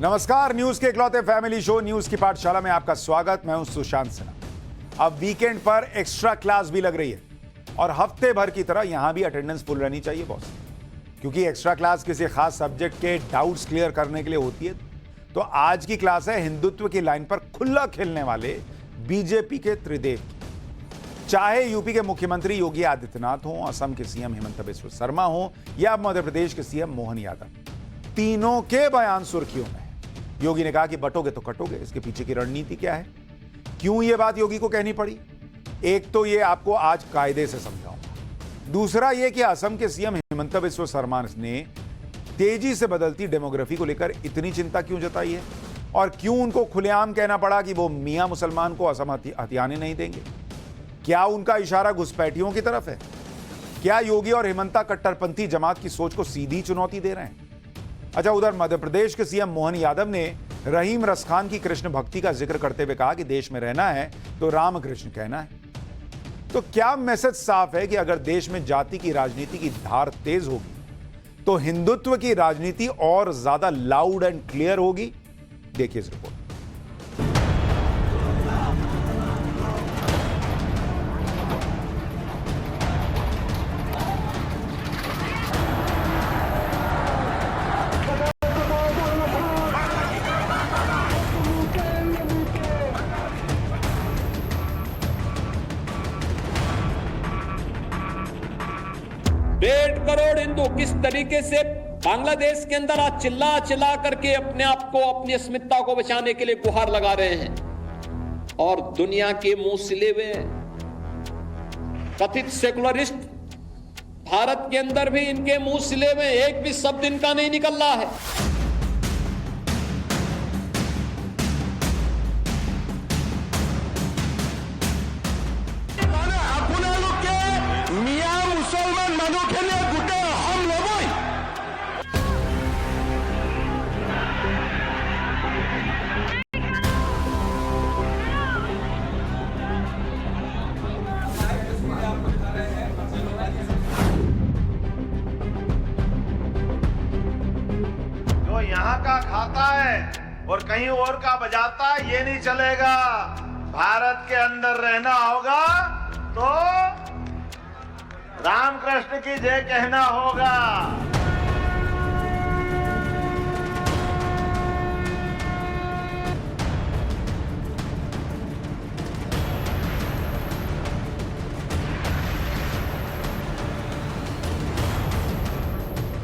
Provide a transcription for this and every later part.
नमस्कार, न्यूज के इकलौते फैमिली शो न्यूज की पाठशाला में आपका स्वागत। मैं हूं सुशांत सिन्हा। अब वीकेंड पर एक्स्ट्रा क्लास भी लग रही है और हफ्ते भर की तरह यहां भी अटेंडेंस फुल रहनी चाहिए बॉस, क्योंकि एक्स्ट्रा क्लास किसी खास सब्जेक्ट के डाउट्स क्लियर करने के लिए होती है। तो आज की क्लास है हिंदुत्व की लाइन पर खुला खेलने वाले बीजेपी के त्रिदेव। चाहे यूपी के मुख्यमंत्री योगी आदित्यनाथ हो, असम के सीएम हिमंत बिस्वा शर्मा हो या मध्य प्रदेश के सीएम मोहन यादव, तीनों के बयान सुर्खियों में। योगी ने कहा कि बटोगे तो कटोगे, इसके पीछे की रणनीति क्या है, क्यों यह बात योगी को कहनी पड़ी? एक तो ये आपको आज कायदे से समझाऊंगा, दूसरा ये कि असम के सीएम हिमंत बिस्वा शर्मा ने तेजी से बदलती डेमोग्राफी को लेकर इतनी चिंता क्यों जताई है और क्यों उनको खुलेआम कहना पड़ा कि वो मियां मुसलमान को असम हथियाने नहीं देंगे। क्या उनका इशारा घुसपैठियों की तरफ है? क्या योगी और हिमंता कट्टरपंथी जमात की सोच को सीधी चुनौती दे रहे हैं? अच्छा, उधर मध्य प्रदेश के सीएम मोहन यादव ने रहीम रसखान की कृष्ण भक्ति का जिक्र करते हुए कहा कि देश में रहना है तो राम कृष्ण कहना है। तो क्या मैसेज साफ है कि अगर देश में जाति की राजनीति की धार तेज होगी तो हिंदुत्व की राजनीति और ज्यादा लाउड एंड क्लियर होगी? देखिए इस रिपोर्ट। करोड़ हिंदू किस तरीके से बांग्लादेश के अंदर आज चिल्ला चिल्ला करके अपने आप को, अपनी अस्मिता को बचाने के लिए गुहार लगा रहे हैं, और दुनिया के मुंह सिले हुए कथित सेकुलरिस्ट भारत के अंदर भी इनके मुंह सिले हुए, एक भी शब्द इनका नहीं निकल रहा है। यहाँ का खाता है और कहीं और का बजाता है, ये नहीं चलेगा। भारत के अंदर रहना होगा तो रामकृष्ण की जय कहना होगा।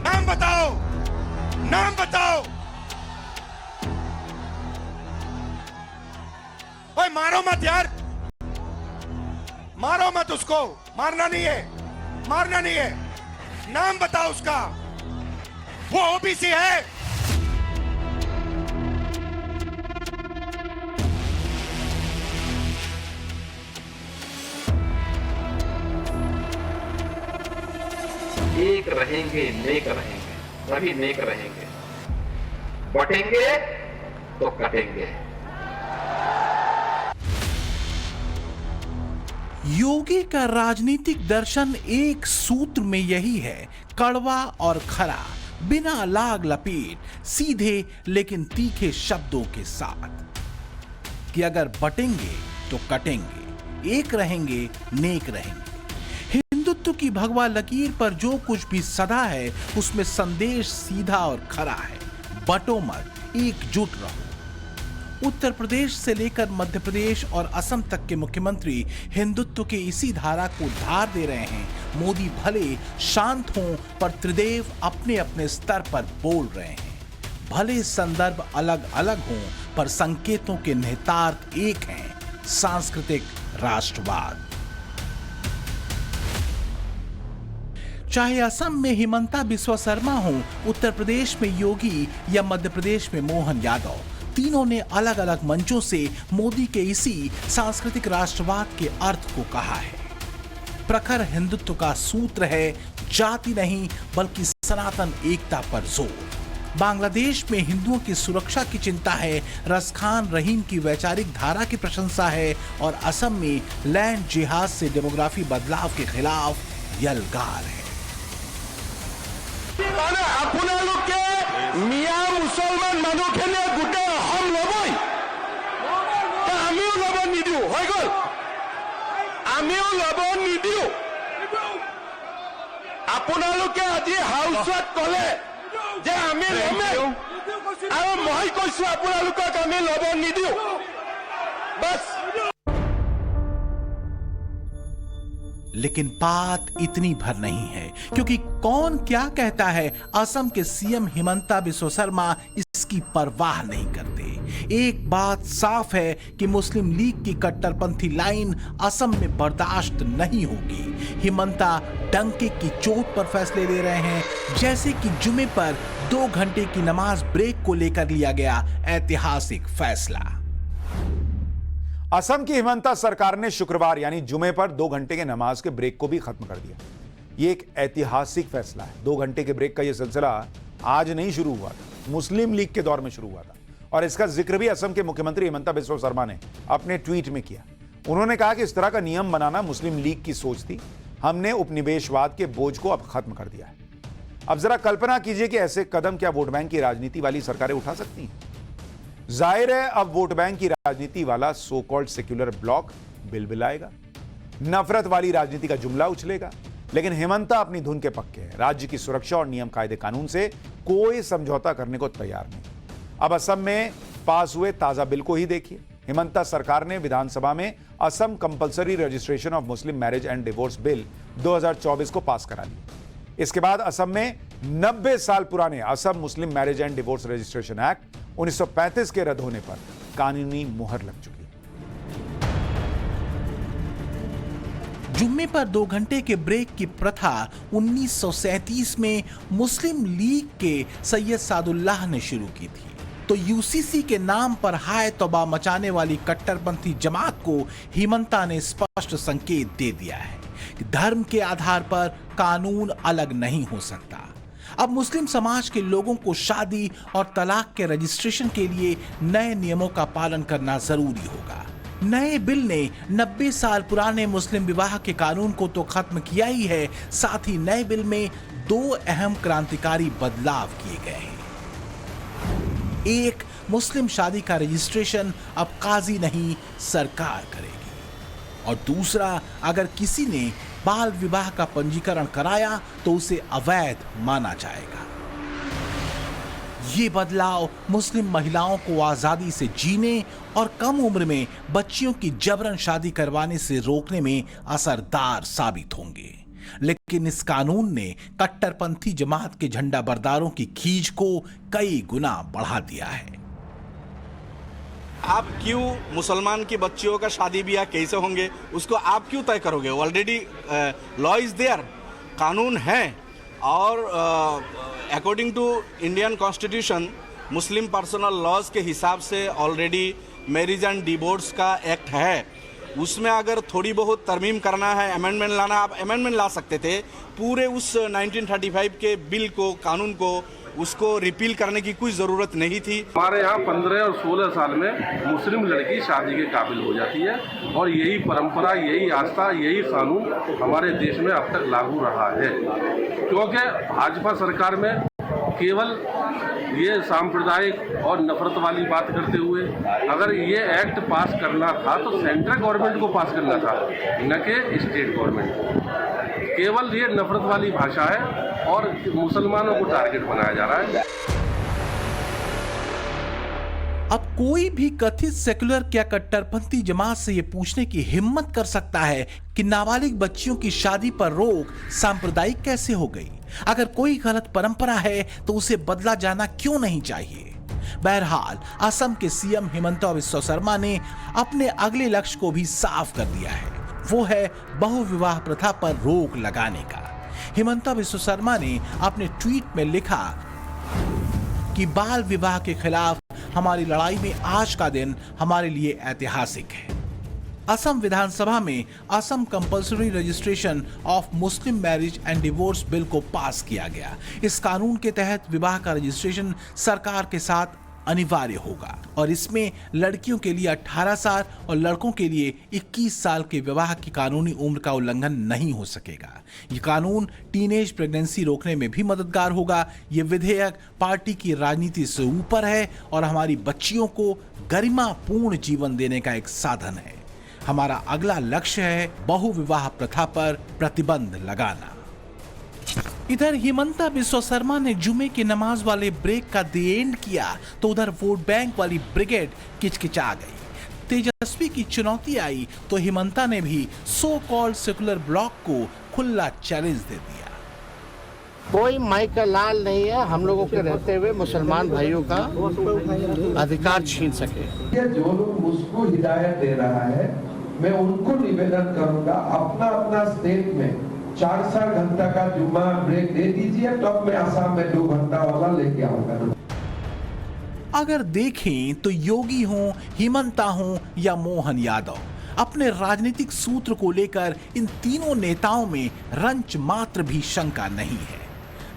नाम बताओ, नाम बताओ। ओए मारो मत यार, मारो मत उसको, मारना नहीं है, मारना नहीं है। नाम बताओ उसका, वो ओबीसी है। एक रहेंगे, नेक रहेंगे, सभी नेक रहेंगे, बटेंगे तो कटेंगे। योगी का राजनीतिक दर्शन एक सूत्र में यही है, कड़वा और खरा, बिना लाग लपेट, सीधे लेकिन तीखे शब्दों के साथ, कि अगर बटेंगे तो कटेंगे, एक रहेंगे, नेक रहेंगे। हिंदुत्व की भगवा लकीर पर जो कुछ भी सदा है उसमें संदेश सीधा और खरा है, बटो मत, एकजुट रहो। उत्तर प्रदेश से लेकर मध्य प्रदेश और असम तक के मुख्यमंत्री हिंदुत्व के इसी धारा को धार दे रहे हैं। मोदी भले शांत हों पर त्रिदेव अपने अपने स्तर पर बोल रहे हैं। भले संदर्भ अलग अलग हों पर संकेतों के निहितार्थ एक हैं, सांस्कृतिक राष्ट्रवाद। चाहे असम में हिमंता बिस्वा शर्मा हो, उत्तर प्रदेश में योगी या मध्य प्रदेश में मोहन यादव, तीनों ने अलग अलग मंचों से मोदी के इसी सांस्कृतिक राष्ट्रवाद के अर्थ को कहा है। प्रखर हिंदुत्व का सूत्र है जाति नहीं बल्कि सनातन एकता पर जोर। बांग्लादेश में हिंदुओं की सुरक्षा की चिंता है, रसखान रहीम की वैचारिक धारा की प्रशंसा है, और असम में लैंड जिहाद से डेमोग्राफी बदलाव के खिलाफ यलगार है। आपने मियां मुसलमान मानुखे ল'ব নিদিও আপোনালোকে আজি হাউচত ক'লে যে আমি ল'মেই আৰু মই কৈছো আপোনালোকক আমি ল'ব নিদিও बस। लेकिन बात इतनी भर नहीं है, क्योंकि कौन क्या कहता है असम के सीएम हिमंता बिस्वा शर्मा इसकी परवाह नहीं करते। एक बात साफ है कि मुस्लिम लीग की कट्टरपंथी लाइन असम में बर्दाश्त नहीं होगी। हिमंता डंके की चोट पर फैसले ले रहे हैं, जैसे कि जुमे पर 2 घंटे की नमाज ब्रेक को लेकर लिया गया ऐतिहासिक फैसला। असम की हिमंता सरकार ने शुक्रवार यानी जुमे पर 2 घंटे के नमाज के ब्रेक को भी खत्म कर दिया। यह एक ऐतिहासिक फैसला है। 2 घंटे के ब्रेक का यह सिलसिला आज नहीं शुरू हुआ था, मुस्लिम लीग के दौर में शुरू हुआ था और इसका जिक्र भी असम के मुख्यमंत्री हिमंता बिस्वा शर्मा ने अपने ट्वीट में किया। उन्होंने कहा कि इस तरह का नियम बनाना मुस्लिम लीग की सोच थी। हमने उपनिवेशवाद के बोझ को अब खत्म कर दिया है। अब जरा कल्पना कीजिए कि ऐसे कदम क्या वोट बैंक की राजनीति वाली सरकारें उठा सकती हैं? जाहिर है अब वोट बैंक की राजनीति वाला सो कॉल्ड सेक्युलर ब्लॉक बिलबिलाएगा, नफरत वाली राजनीति का जुमला उछलेगा। लेकिन हिमंता अपनी धुन के पक्के हैं। राज्य की सुरक्षा और नियम कायदे कानून से कोई समझौता करने को तैयार नहीं। अब असम में पास हुए ताजा बिल को ही देखिए। हिमंता सरकार ने विधानसभा में Assam compulsory registration of Muslim marriage and divorce bill 2024 को पास करा लिया। इसके बाद असम में 90 साल पुराने असम मुस्लिम marriage and divorce registration act 1935 के रद्द होने पर कानूनी मुहर लग चुकी है। जुम्मे पर 2 घंटे के ब्रेक की प्रथा 1937 में मुस्लिम लीग के सैयद सादुल्लाह ने शुरू की थी। तो यूसीसी के नाम पर हाय तौबा मचाने वाली कट्टरपंथी जमात को हिमंता ने स्पष्ट संकेत दे दिया है कि धर्म के आधार पर कानून अलग नहीं हो सकता। अब मुस्लिम समाज के लोगों को शादी और तलाक के रजिस्ट्रेशन के लिए नए नियमों का पालन करना जरूरी होगा। नए बिल ने 90 साल पुराने मुस्लिम विवाह के कानून को तो खत्म किया ही है, साथ ही नए बिल में 2 अहम क्रांतिकारी बदलाव किए गए हैं। एक, मुस्लिम शादी का रजिस्ट्रेशन अब काजी नहीं सरकार करेगी, और दूसरा, अगर किसी ने बाल विवाह का पंजीकरण कराया तो उसे अवैध माना जाएगा। ये बदलाव मुस्लिम महिलाओं को आजादी से जीने और कम उम्र में बच्चियों की जबरन शादी करवाने से रोकने में असरदार साबित होंगे। लेकिन इस कानून ने कट्टरपंथी जमात के झंडा बरदारों की खींच को कई गुना बढ़ा दिया है। आप क्यों मुसलमान की बच्चियों का शादी ब्याह कैसे होंगे उसको आप क्यों तय करोगे? ऑलरेडी लॉ इज देयर, कानून है, और according to Indian constitution Muslim personal laws के हिसाब से ऑलरेडी मैरिज एंड डिवोर्स का एक्ट है। उसमें अगर थोड़ी बहुत तरमीम करना है, अमेंडमेंट लाना, आप अमेंडमेंट ला सकते थे। पूरे उस 1935 के बिल को, कानून को, उसको रिपील करने की कोई ज़रूरत नहीं थी। हमारे यहाँ 15 और 16 साल में मुस्लिम लड़की शादी के काबिल हो जाती है, और यही परंपरा, यही आस्था, यही कानून हमारे देश में अब तक लागू रहा है। क्योंकि भाजपा सरकार में केवल ये सांप्रदायिक और नफरत वाली बात करते हुए अगर ये एक्ट पास करना था तो सेंट्रल गवर्नमेंट को पास करना था, न कि स्टेट गवर्नमेंट को। केवल ये नफरत वाली भाषा है और मुसलमानों को टारगेट बनाया जा रहा है। अब कोई भी कथित सेकुलर या कट्टरपंथी जमात से यह पूछने की हिम्मत कर सकता है कि नाबालिग बच्चियों की शादी पर रोक सांप्रदायिक कैसे हो गई? अगर कोई गलत परंपरा है तो उसे बदला जाना क्यों नहीं चाहिए? बहरहाल असम के सीएम हिमंता बिस्वा शर्मा ने अपने अगले लक्ष्य को भी साफ कर दिया है। वो है बहुविवाह प्रथा पर रोक लगाने का। हिमंता बिस्वा शर्मा ने अपने ट्वीट में लिखा कि बाल विवाह के खिलाफ हमारी लड़ाई में आज का दिन हमारे लिए ऐतिहासिक है। असम विधानसभा में Assam compulsory registration of Muslim marriage and divorce bill को पास किया गया। इस कानून के तहत विवाह का रजिस्ट्रेशन सरकार के साथ अनिवार्य होगा और इसमें लड़कियों के लिए 18 साल और लड़कों के लिए 21 साल के विवाह की कानूनी उम्र का उल्लंघन नहीं हो सकेगा। ये कानून टीनेज प्रेगनेंसी रोकने में भी मददगार होगा। ये विधेयक पार्टी की राजनीति से ऊपर है और हमारी बच्चियों को गरिमापूर्ण जीवन देने का एक साधन है। हमारा अगला लक्ष्य है बहुविवाह प्रथा पर प्रतिबंध लगाना। इधर हिमंता बिस्वा शर्मा ने जुमे की नमाज वाले ब्रेक का द एंड किया तो उधर वोट बैंक वाली ब्रिगेड किचकिचा गई। तेजस्वी की चुनौती आई तो हिमंता ने भी सो कॉल्ड सेकुलर ब्लॉक को खुला चैलेंज दे दिया। कोई माई का लाल नहीं है हम लोगों के रहते हुए मुसलमान भाइयों का अधिकार छीन सके। जो लोग मुझको हिदायत दे रहा है मैं उनको निवेदन करूंगा अपना अपना स्टेट में 4-4 घंटा का जुम्मा ब्रेक दे दीजिए तब मैं आसाम में 2 घंटा वाला लेके आऊंगा। अगर देखें तो योगी हों, हिमंता हों या मोहन यादव, अपने राजनीतिक सूत्र को लेकर इन तीनों नेताओं में रंच मात्र भी शंका नहीं है।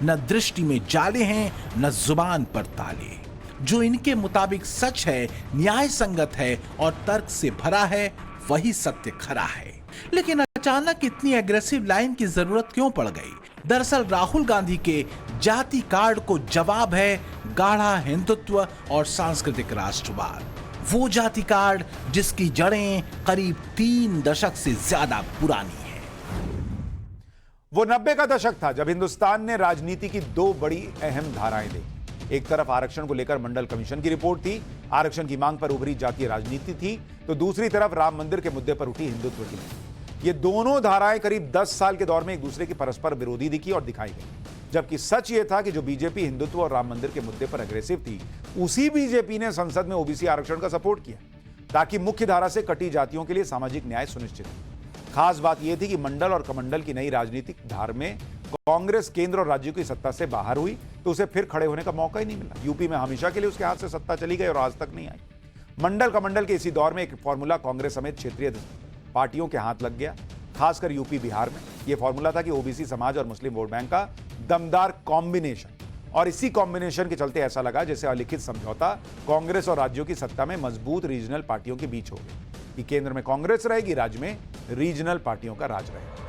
न दृष्टि में जाले हैं न जुबान पर ताले। जो इनके मुताबिक सच है, न्याय संगत है और तर्क से भरा है, वही सत्य खरा है। लेकिन अचानक इतनी एग्रेसिव लाइन की जरूरत क्यों पड़ गई? दरअसल राहुल गांधी के जाति कार्ड को जवाब है गाढ़ा हिंदुत्व और सांस्कृतिक राष्ट्रवाद। वो जाति कार्ड जिसकी जड़ें करीब 3 दशक से ज्यादा पुरानी है। वो 90 का दशक था जब हिंदुस्तान ने राजनीति की 2 बड़ी अहम धाराएं देखी। एक तरफ आरक्षण को लेकर मंडल कमीशन की रिपोर्ट थी, आरक्षण की मांग पर उभरी जातीय राजनीति थी, तो दूसरी तरफ राम मंदिर के मुद्दे पर उठी हिंदुत्व की मांग। ये दोनों धाराएं करीब 10 साल के दौर में एक दूसरे की परस्पर विरोधी दिखी और दिखाई गई। जबकि सच ये था कि जो बीजेपी हिंदुत्व और राम मंदिर के मुद्दे पर अग्रेसिव थी, उसी बीजेपी ने संसद में ओबीसी आरक्षण का सपोर्ट किया ताकि मुख्य धारा से कटी जातियों के लिए सामाजिक न्याय सुनिश्चित हो। खास बात यह थी कि मंडल और कमंडल की नई राजनीतिक धार में कांग्रेस केंद्र और राज्यों की सत्ता से बाहर हुई तो उसे फिर खड़े होने का मौका ही नहीं मिला। यूपी में हमेशा के लिए उसके हाथ से सत्ता चली गई और आज तक नहीं आई। मंडल कमंडल के इसी दौर में एक फॉर्मूला कांग्रेस समेत क्षेत्रीय पार्टियों के हाथ लग गया, खासकर यूपी बिहार में। यह फॉर्मूला था कि ओबीसी समाज और मुस्लिम वोट बैंक का दमदार कॉम्बिनेशन, और इसी कॉम्बिनेशन के चलते ऐसा लगा जैसे अलिखित समझौता कांग्रेस और राज्यों की सत्ता में मजबूत रीजनल पार्टियों के बीच हो गया कि केंद्र में कांग्रेस रहेगी, राज्य में रीजनल पार्टियों का राज रहेगा।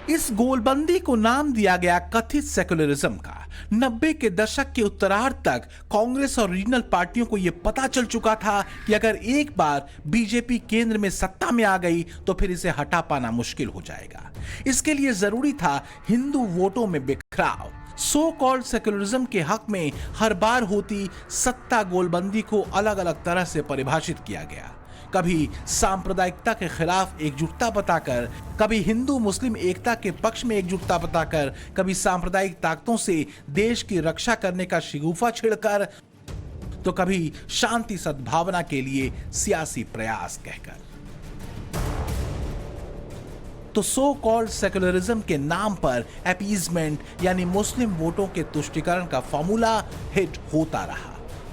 इस गोलबंदी को नाम दिया गया कथित सेकुलरिज्म का। 90 के दशक के उत्तरार्ध तक कांग्रेस और रीजनल पार्टियों को यह पता चल चुका था कि अगर एक बार बीजेपी केंद्र में सत्ता में आ गई तो फिर इसे हटा पाना मुश्किल हो जाएगा। इसके लिए जरूरी था हिंदू वोटों में बिखराव। सो कॉल्ड सेकुलरिज्म के हक में हर बार होती सत्ता गोलबंदी को अलग अलग तरह से परिभाषित किया गया। कभी सांप्रदायिकता के खिलाफ एकजुटता बताकर, कभी हिंदू मुस्लिम एकता के पक्ष में एकजुटता बताकर, कभी सांप्रदायिक ताकतों से देश की रक्षा करने का शिगुफा छिड़कर, तो कभी शांति सद्भावना के लिए सियासी प्रयास कहकर। तो सो कॉल्ड सेकुलरिज्म के नाम पर अपीजमेंट यानी मुस्लिम वोटों के तुष्टीकरण का फॉर्मूला हिट होता रहा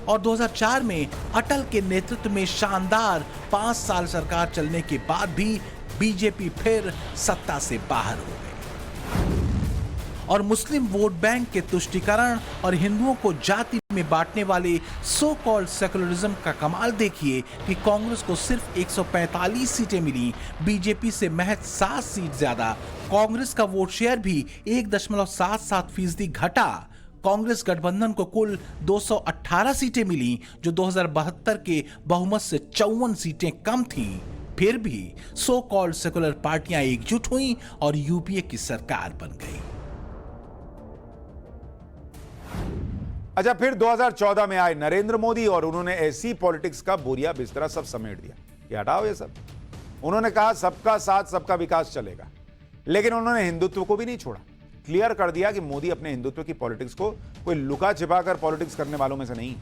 और 2004 में अटल के नेतृत्व में शानदार 5 साल सरकार चलने के बाद भी बीजेपी फिर सत्ता से बाहर हो गई। और मुस्लिम वोट बैंक के तुष्टीकरण और हिंदुओं को जाति में बांटने वाले सो कॉल्ड सेकुलरिज्म का कमाल देखिए कि कांग्रेस को सिर्फ 145 सीटें मिली, बीजेपी से महज 7 सीट ज्यादा। कांग्रेस का वोट शेयर भी 1.77% घटा। कांग्रेस गठबंधन को कुल 218 सीटें मिली जो 2072 के बहुमत से 54 सीटें कम थीं। फिर भी सो कॉल्ड सेकुलर पार्टियां एकजुट हुईं और यूपीए की सरकार बन गई। अच्छा, फिर 2014 में आए नरेंद्र मोदी और उन्होंने ऐसी पॉलिटिक्स का बोरिया बिस्तरा सब समेट दिया कि हटाओ ये सब। उन्होंने कहा सबका साथ सबका विकास चलेगा, लेकिन उन्होंने हिंदुत्व को भी नहीं छोड़ा। क्लियर कर दिया कि मोदी अपने हिंदुत्व की पॉलिटिक्स को कोई लुका छिपा कर पॉलिटिक्स करने वालों में से नहीं,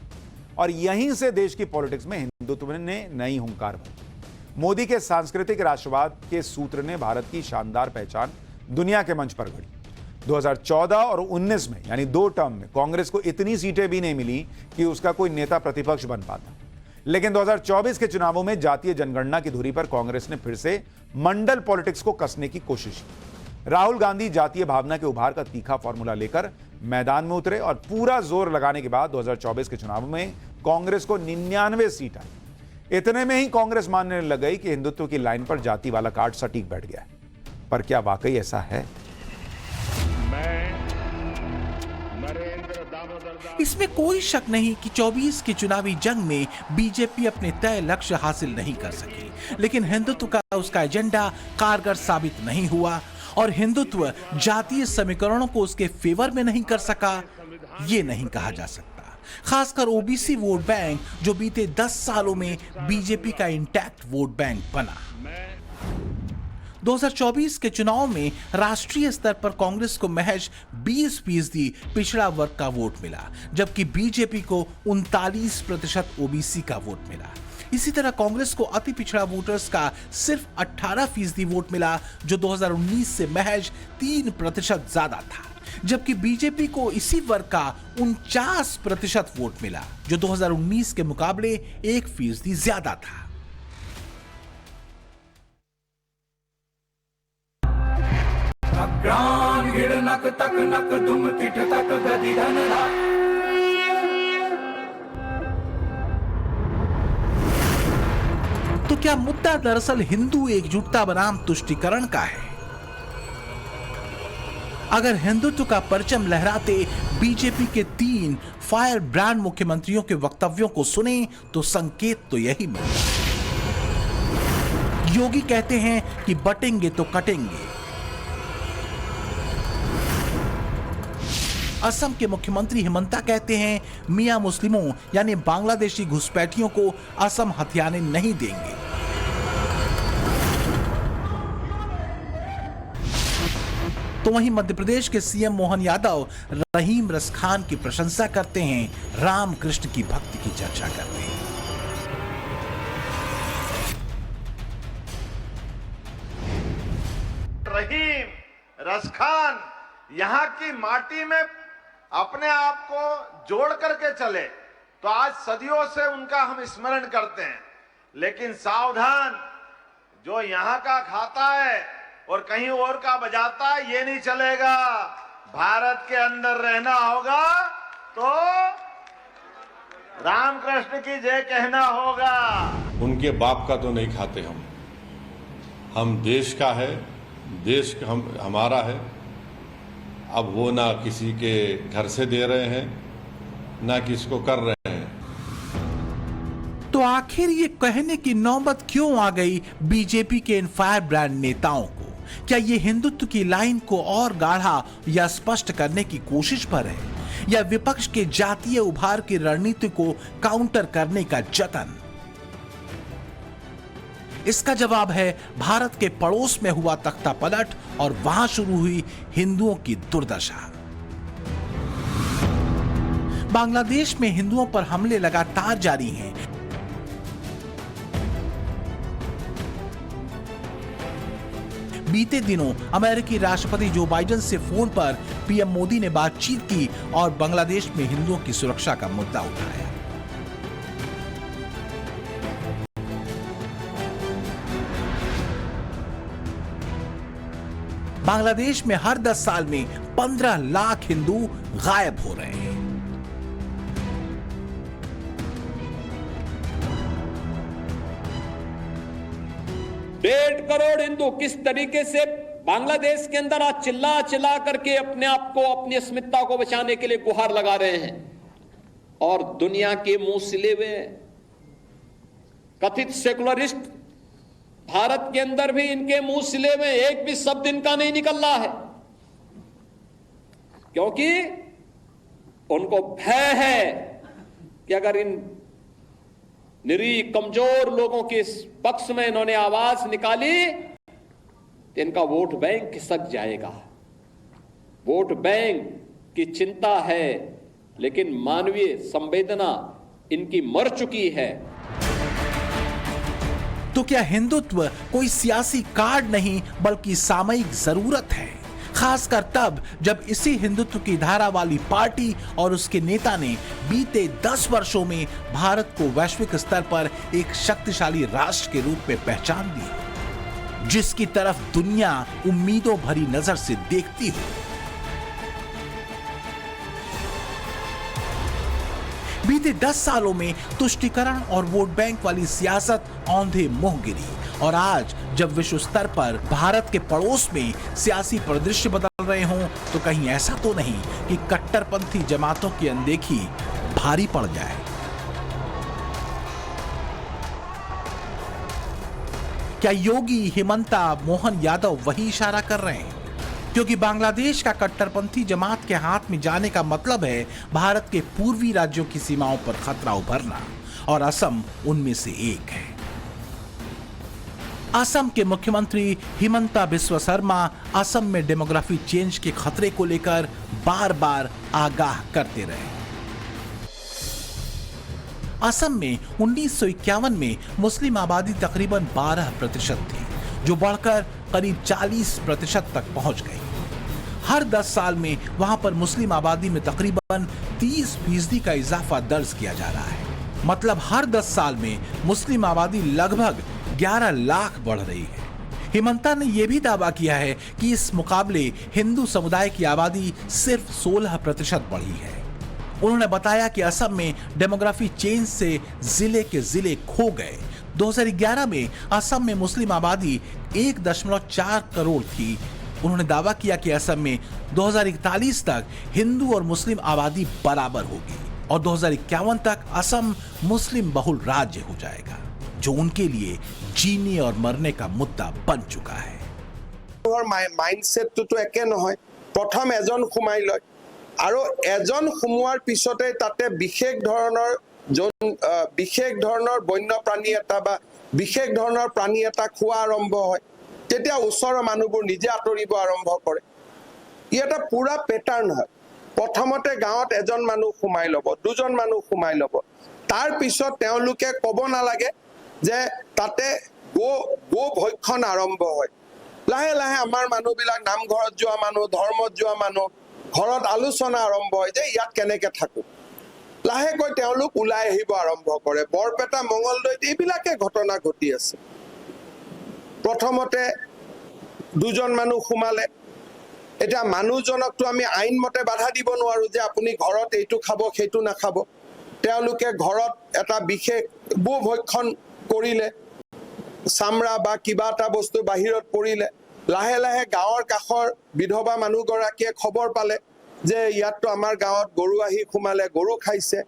और यहीं से देश की पॉलिटिक्स में हिंदुत्व ने नई हुंकार भरी। मोदी के सांस्कृतिक राष्ट्रवाद के सूत्र ने भारत की शानदार पहचान दुनिया के मंच पर गढ़ी। 2014 और 19 में यानी 2 टर्म में कांग्रेस को इतनी सीटें भी नहीं मिली कि उसका कोई नेता प्रतिपक्ष बन पाता, लेकिन 2024 के चुनावों में जातीय जनगणना की धुरी पर कांग्रेस ने फिर से मंडल पॉलिटिक्स को कसने की कोशिश की। राहुल गांधी जातीय भावना के उभार का तीखा फॉर्मूला लेकर मैदान में उतरे और पूरा जोर लगाने के बाद 2024 के चुनाव में कांग्रेस को 99 सीट आई। इतने में ही कांग्रेस मानने लग गई कि हिंदुत्व की लाइन पर जाति वाला कार्ड सटीक बैठ गया है। पर क्या वाकई ऐसा है? मैं नरेंद्र दामोदर इसमें कोई शक नहीं कि 24 की चुनावी जंग में बीजेपी अपने तय लक्ष्य हासिल नहीं कर सकी, लेकिन हिंदुत्व का उसका एजेंडा कारगर साबित नहीं हुआ और हिंदुत्व जातीय समीकरणों को उसके फेवर में नहीं कर सका, ये नहीं कहा जा सकता। खासकर ओबीसी वोट बैंक जो बीते 10 सालों में बीजेपी का इंटैक्ट वोट बैंक बना। 2024 के चुनाव में राष्ट्रीय स्तर पर कांग्रेस को महज 20% पिछड़ा वर्ग का वोट मिला, जबकि बीजेपी को 39% ओबीसी का वोट मिला। इसी तरह कांग्रेस को अति पिछड़ा वोटर्स का सिर्फ 18% वोट मिला, जो 2019 से महज 3% ज्यादा था, जबकि बीजेपी को इसी वर्ग का 49% वोट मिला, जो 2019 के मुकाबले 1% ज्यादा था। तो क्या मुद्दा दरअसल हिंदू एकजुटता बनाम तुष्टीकरण का है? अगर हिंदुत्व का परचम लहराते बीजेपी के 3 फायर ब्रांड मुख्यमंत्रियों के वक्तव्यों को सुने तो संकेत तो यही मिले। योगी कहते हैं कि बटेंगे तो कटेंगे। असम के मुख्यमंत्री हिमंता कहते हैं मियां मुस्लिमों यानी बांग्लादेशी घुसपैठियों को असम हथियाने नहीं देंगे। तो वहीं मध्य प्रदेश के सीएम मोहन यादव रहीम रसखान की प्रशंसा करते हैं, रामकृष्ण की भक्ति की चर्चा करते हैं। रहीम रसखान यहाँ की माटी में अपने आप को जोड़ करके चले तो आज सदियों से उनका हम स्मरण करते हैं। लेकिन सावधान, जो यहाँ का खाता है और कहीं और का बजाता है, ये नहीं चलेगा। भारत के अंदर रहना होगा तो रामकृष्ण की जय कहना होगा। उनके बाप का तो नहीं खाते हम देश का है, देश हमारा है। अब वो ना किसी के घर से दे रहे हैं ना किसको कर रहे हैं। तो आखिर ये कहने की नौबत क्यों आ गई बीजेपी के इन फायर ब्रांड नेताओं को? क्या ये हिंदुत्व की लाइन को और गाढ़ा या स्पष्ट करने की कोशिश पर है, या विपक्ष के जातीय उभार की रणनीति को काउंटर करने का जतन? इसका जवाब है भारत के पड़ोस में हुआ तख्ता पलट और वहां शुरू हुई हिंदुओं की दुर्दशा। बांग्लादेश में हिंदुओं पर हमले लगातार जारी हैं। बीते दिनों अमेरिकी राष्ट्रपति जो बाइडेन से फोन पर पीएम मोदी ने बातचीत की और बांग्लादेश में हिंदुओं की सुरक्षा का मुद्दा उठाया। बांग्लादेश में हर 10 साल में 15 लाख हिंदू गायब हो रहे हैं। डेढ़ करोड़ हिंदू किस तरीके से बांग्लादेश के अंदर आज चिल्ला चिल्ला करके अपने आप को, अपनी अस्मिता को बचाने के लिए गुहार लगा रहे हैं, और दुनिया के मुंह सिले हुए कथित सेकुलरिस्ट भारत के अंदर भी इनके मुंह सिले में एक भी शब्द इनका नहीं निकल रहा है, क्योंकि उनको भय है कि अगर इन निरीह कमजोर लोगों के पक्ष में इन्होंने आवाज निकाली तो इनका वोट बैंक खिसक जाएगा। वोट बैंक की चिंता है, लेकिन मानवीय संवेदना इनकी मर चुकी है। तो क्या हिंदुत्व कोई सियासी कार्ड नहीं बल्कि सामयिक जरूरत है, खासकर तब जब इसी हिंदुत्व की धारा वाली पार्टी और उसके नेता ने बीते 10 वर्षों में भारत को वैश्विक स्तर पर एक शक्तिशाली राष्ट्र के रूप में पहचान दी, जिसकी तरफ दुनिया उम्मीदों भरी नजर से देखती हो। बीते 10 सालों में तुष्टीकरण और वोट बैंक वाली सियासत औंधे मुंह गिरी, और आज जब विश्व स्तर पर भारत के पड़ोस में सियासी परिदृश्य बदल रहे हों तो कहीं ऐसा तो नहीं कि कट्टरपंथी जमातों की अनदेखी भारी पड़ जाए। क्या योगी, हिमंता, मोहन यादव वही इशारा कर रहे हैं? क्योंकि बांग्लादेश का कट्टरपंथी जमात के हाथ में जाने का मतलब है भारत के पूर्वी राज्यों की सीमाओं पर खतरा उभरना, और असम उनमें से एक है। असम के मुख्यमंत्री हिमंता बिस्वा शर्मा असम में डेमोग्राफी चेंज के खतरे को लेकर बार बार आगाह करते रहे। असम में 1951 में मुस्लिम आबादी तकरीबन 12% थी, जो बढ़कर करीब 40% तक पहुंच गई। हर 10 साल में वहां पर मुस्लिम आबादी में तकरीबन 30% का इजाफा दर्ज किया जा रहा है। मतलब हर 10 साल में मुस्लिम आबादी लगभग 11 लाख बढ़ रही है। हिमंता ने यह भी दावा किया है कि इस मुकाबले हिंदू समुदाय की आबादी सिर्फ 16% बढ़ी है। उन्होंने बताया कि असम में डेमोग्राफी चेंज से जिले के जिले खो गए। 2011 में असम में मुस्लिम आबादी 1.4 करोड़ थी। उन्होंने दावा किया कि असम में 2041 तक हिंदू और मुस्लिम आबादी बराबर होगी और 2051 तक असम मुस्लिम बहुल राज्य हो जाएगा, जो उनके लिए जीने और मरने का मुद्दा बन चुका है। माइंडसेटটো एके নহয়। प्रथम एजन সোমাই লয় আৰু এজন সোমোৱাৰ পিছতে তাতে বিশেষ ধৰণৰ বন্যপ্ৰাণী এটা বা বিশেষ ধৰণৰ প্ৰাণী এটা খোৱা আৰম্ভ হয়, তেতিয়া ওচৰৰ মানুহবোৰ নিজে আঁতৰিব আৰম্ভ কৰে। ই এটা পুৰা পেটাৰ্ণ হয়। প্ৰথমতে গাঁৱত এজন মানুহ সোমাই ল'ব, দুজন মানুহ সোমাই ল'ব, তাৰ পিছত তেওঁলোকে ক'ব নালাগে যে তাতে গো ভক্ষণ আৰম্ভ হয়। লাহে লাহে আমাৰ মানুহবিলাক নামঘৰত যোৱা মানুহ, ধৰ্মত যোৱা মানুহ, ঘৰত আলোচনা আৰম্ভ হয় যে ইয়াত কেনেকে থাকো। লাহেকৈ তেওঁলোক ওলাই আহিব আৰম্ভ কৰে। বৰপেটা, মঙলদৈত এইবিলাকে ঘটনা ঘটি আছে। প্ৰথমতে দুজন মানুহ সোমালে, এটা মানুহজনকতো আমি আইন মতে বাধা দিব নোৱাৰো যে আপুনি ঘৰত এইটো খাব সেইটো নাখাব। তেওঁলোকে ঘৰত এটা বিশেষ গো ভক্ষণ কৰিলে, চামৰা বা কিবা এটা বস্তু বাহিৰত পৰিলে। লাহে লাহে গাঁৱৰ কাষৰ বিধৱা মানুহগৰাকীয়ে খবৰ পালে যে ইয়াততো আমাৰ গাঁৱত গৰু আহি সোমালে, গৰু খাইছে।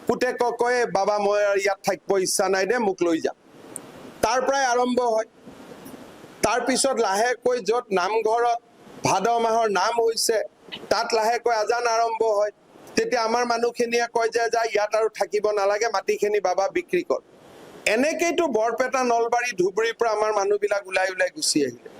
পুতেকক কয়, বাবা মই ইয়াত থাকিব ইচ্ছা নাই দে, মোক লৈ যা। তাৰ পৰাই আৰম্ভ হয়। তাৰপিছত লাহেকৈ য'ত নামঘৰত ভাদ মাহৰ নাম হৈছে, তাত লাহেকৈ আজান আৰম্ভ হয়। তেতিয়া আমাৰ মানুহখিনিয়ে কয় যে যা ইয়াত আৰু থাকিব নালাগে, মাটিখিনি বাবা বিক্ৰী কৰ। এনেকেইতো বৰপেটা, নলবাৰী, ধুবুৰীৰ পৰা আমাৰ মানুহবিলাক ওলাই ওলাই গুচি আহিলে।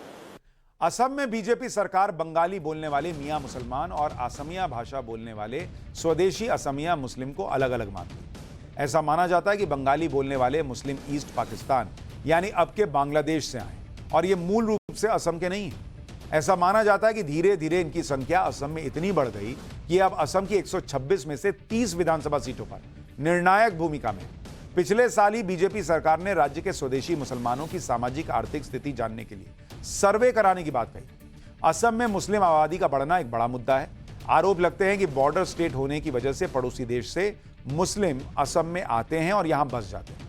असम में बीजेपी सरकार बंगाली बोलने वाले मियां मुसलमान और असमिया भाषा बोलने वाले स्वदेशी असमिया मुस्लिम को अलग अलग मानती है। ऐसा माना जाता है कि बंगाली बोलने वाले मुस्लिम ईस्ट पाकिस्तान यानी अब के बांग्लादेश से आए और ये मूल रूप से असम के नहीं है। ऐसा माना जाता है कि धीरे धीरे इनकी संख्या असम में इतनी बढ़ गई कि अब असम की 126 में से 30 विधानसभा सीटों पर निर्णायक भूमिका में। पिछले साल ही बीजेपी सरकार ने राज्य के स्वदेशी मुसलमानों की सामाजिक आर्थिक स्थिति जानने के लिए सर्वे कराने की बात कही। असम में मुस्लिम आबादी का बढ़ना एक बड़ा मुद्दा है। आरोप लगते हैं कि बॉर्डर स्टेट होने की वजह से पड़ोसी देश से मुस्लिम असम में आते हैं और यहां बस जाते हैं।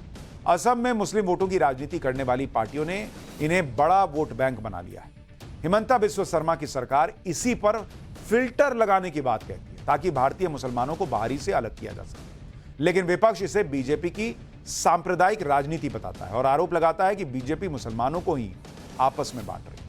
असम में मुस्लिम वोटों की राजनीति करने वाली पार्टियों ने इन्हें बड़ा वोट बैंक बना लिया है। हिमंता बिस्वा शर्मा की सरकार इसी पर फिल्टर लगाने की बात कहती है ताकि भारतीय मुसलमानों को बाहरी से अलग किया जा सके, लेकिन विपक्ष इसे बीजेपी की सांप्रदायिक राजनीति बताता है और आरोप लगाता है कि बीजेपी मुसलमानों को ही आपस में बांट रही है।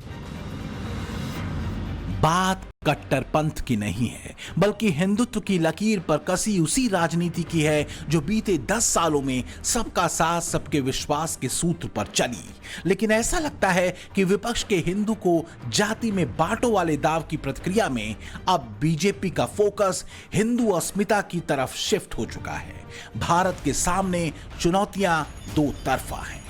बात कट्टरपंथ की नहीं है, बल्कि हिंदुत्व की लकीर पर कसी उसी राजनीति की है जो बीते 10 सालों में सबका साथ सबके विश्वास के सूत्र पर चली। लेकिन ऐसा लगता है कि विपक्ष के हिंदू को जाति में बांटो वाले दाव की प्रतिक्रिया में अब बीजेपी का फोकस हिंदू अस्मिता की तरफ शिफ्ट हो चुका है। भारत के सामने चुनौतियां दो तरफा हैं।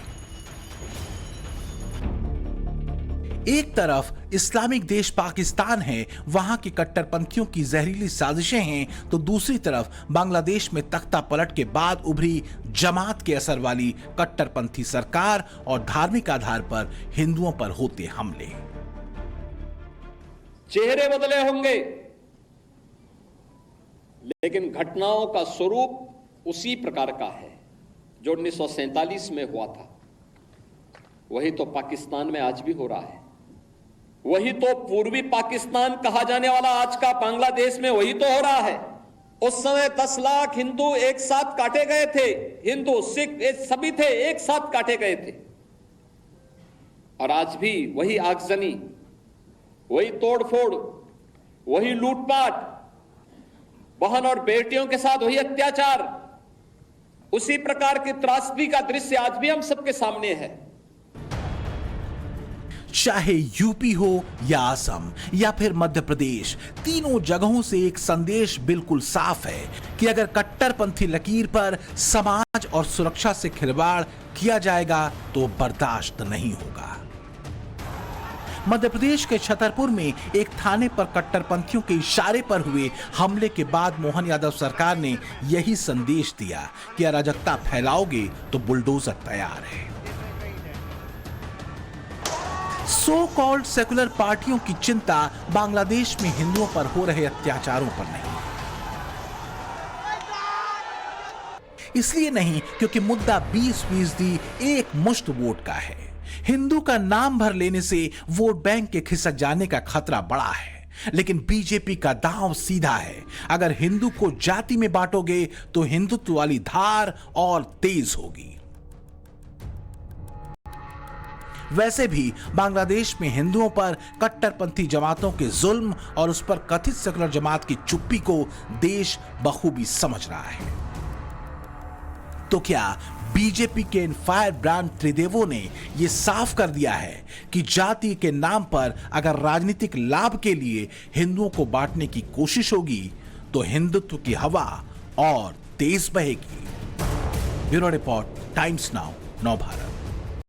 एक तरफ इस्लामिक देश पाकिस्तान है, वहां के कट्टरपंथियों की जहरीली साजिशें हैं, तो दूसरी तरफ बांग्लादेश में तख्ता पलट के बाद उभरी जमात के असर वाली कट्टरपंथी सरकार और धार्मिक आधार पर हिंदुओं पर होते हमले। चेहरे बदले होंगे, लेकिन घटनाओं का स्वरूप उसी प्रकार का है जो 1947 में हुआ था। वही तो पाकिस्तान में आज भी हो रहा है। वही तो पूर्वी पाकिस्तान कहा जाने वाला आज का बांग्लादेश में वही तो हो रहा है। उस समय 10 लाख हिंदू एक साथ काटे गए थे, हिंदू सिख सभी थे, एक साथ काटे गए थे। और आज भी वही आगजनी, वही तोड़फोड़, वही लूटपाट, बहन और बेटियों के साथ वही अत्याचार, उसी प्रकार की त्रासदी का दृश्य आज भी हम सबके सामने है। चाहे यूपी हो या असम या फिर मध्य प्रदेश, तीनों जगहों से एक संदेश बिल्कुल साफ है कि अगर कट्टरपंथी लकीर पर समाज और सुरक्षा से खिलवाड़ किया जाएगा तो बर्दाश्त नहीं होगा। मध्य प्रदेश के छतरपुर में एक थाने पर कट्टरपंथियों के इशारे पर हुए हमले के बाद मोहन यादव सरकार ने यही संदेश दिया कि अराजकता फैलाओगे तो बुलडोजर तैयार है। सो कॉल्ड सेकुलर पार्टियों की चिंता बांग्लादेश में हिंदुओं पर हो रहे अत्याचारों पर नहीं, इसलिए नहीं क्योंकि मुद्दा 20% एक मुश्त वोट का है। हिंदू का नाम भर लेने से वोट बैंक के खिसक जाने का खतरा बड़ा है, लेकिन बीजेपी का दांव सीधा है। अगर हिंदू को जाति में बांटोगे तो हिंदुत्व वाली धार और तेज होगी। वैसे भी बांग्लादेश में हिंदुओं पर कट्टरपंथी जमातों के जुल्म और उस पर कथित सेकुलर जमात की चुप्पी को देश बखूबी समझ रहा है। तो क्या बीजेपी के इन फायर ब्रांड त्रिदेवों ने यह साफ कर दिया है कि जाति के नाम पर अगर राजनीतिक लाभ के लिए हिंदुओं को बांटने की कोशिश होगी तो हिंदुत्व की हवा और तेज बहेगी? ब्यूरो रिपोर्ट, टाइम्स नाउ, नव भारत।